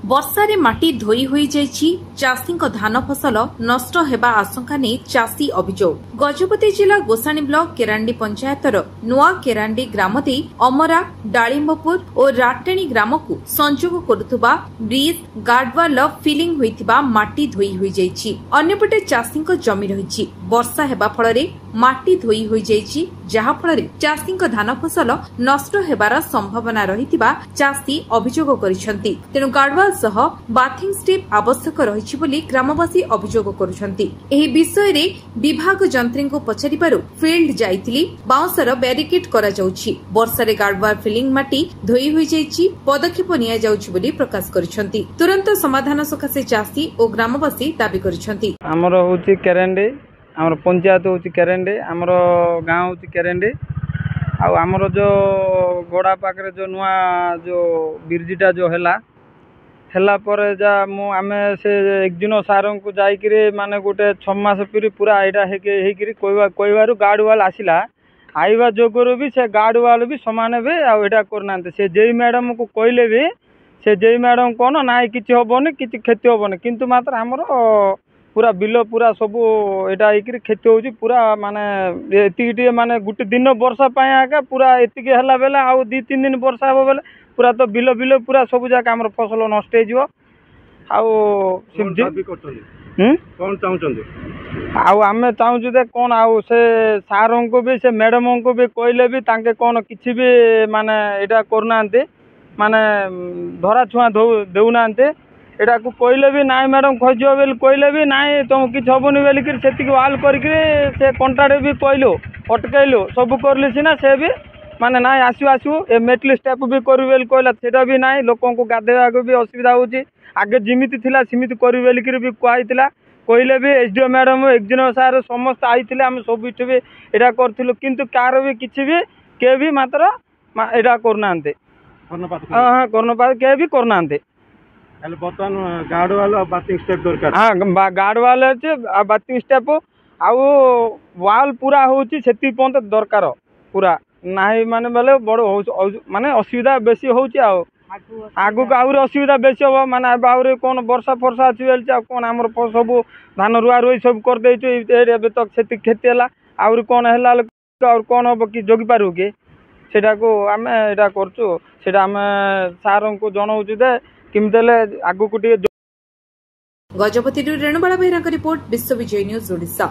वर्षा रे माटी धोई होई जाइछि चाषी धान फसल नष्ट हेबा आशंका नै चाषी अभियोग। गजपति जिला गोसाणी ब्लॉक केरांडी पंचायतर नुआ केरांडी ग्राम दे अमरा डालिंबपुर और राटेणी ग्राम को संजोग करुवा ब्रिज गार्डवाल फिलिंग होइतिबा माटी धोई होई जाइछि। अन्यपटे चाषी जमी रहिछि। वर्षा हेबा फଳରେ माटी धोई होई जाइछि, जहा फଳରେ चाषी धान फसल नष्ट हेबार संभावना रहितिबा चाषी अभियोग करिसंती। तेनु गार्डवाल सह बाथिंग स्टेप आवश्यक रहिछि बोली ग्रामवासी अभियोग करुछंती। एही विषय रे विभाग जंत्री को पछारिबारु फील्ड जाइतिली बाउंसर बैरिकेड करा जाउछि। वर्षा रे गार्डवाल फिलिंग माटी धोई होई जाइछि, पदक्षेप निया जाउछि बोली प्रकाश करिसंती। तुरंत समाधान सकाशे चाषी और ग्रामवासी दाबी करिसंती। हमर होछि केरेंडे, हमर पंचायत होछि केरेंडे, हमर गांव होछि केरेंडे। आ हमर जो गोड़ा पाखरे जो नुआ जो बिरजिटा जो हेला पर जा मु आमे से एकदिन सार को जाइकिरे माने गोटे 6 मास पीरी पूरा एटा हेकिरी कोइबारु गार्डवाल आसिला। आइबा जोगरो भी से गार्डवाल भी समान बे आ एटा करनांते। से जेई मैडम को कहले भी से जेई मैडम कोन नाइ किछि होबोनी, किछि खेती होबोनी, किंतु मात्र हमर पूरा बिल पूरा सब एटा हेकिरी खेती होउची। पूरा माने एतिकी माने गुटे दिन वर्षा पाए आका पूरा एतिकी हला बेला आ 2-3 दिन वर्षा हो बेला पूरा तो बिल पूरा सब जाक हमर फसल नष्ट हो जिवो। कौन चाहते आमे चाहूँ दे कौन आउ से सार को भी से मैडम को भी कहले भी तांके कौन किसी भी माने एटा करना माने धरा छुआ देना एटा को कहले भी नाई मैडम खोजो बेल कहले भी नाई तुम कि हबनी बोलिक से वाल करके कंटाड़े भी कहलु अटकैलु सब करली सीना से भी माने ना आसू ए मेटल स्टेप भी करी कहला सेटा भी ना। लोक गाधेवा भी असुविधा होची। आगे जिमिति थिला सिमिति करी भी कहला कहले भी एसडीओ मैडम एकदिन सार समस्त आईथिले आम सब इठ भी एटा करथिलु, किंतु कार भी किछि भी के भी मात्र एटा करनांते हां करनपात के भी करनांते। हेले बर्तमान गार्डवाल बाथिंग स्टेप दरकार। हां गार्डवाल अछि बाथिंग स्टेप आउ वाल पूरा होची सेति पंत दरकार पूरा नाही माने बेले बड़ माने असुविधा बेसी होची। आगु आउर असुविधा बेसी हो माने आउर कोन वर्षा फर्षा अछि बेल कोन हमर सब धान रुआ रुई सब कर देइछु एबे तक सेति खेती हला आउर कोन हला और कोन हो कि जोगी पारु के सेटा को हमें एटा करछु। सेटा हमें सार को जणाउछु दे किमतेले आगु को टिके। गजपति रेणुबाला बेहरा रिपोर्ट, विश्व विजय न्यूज ओडिशा।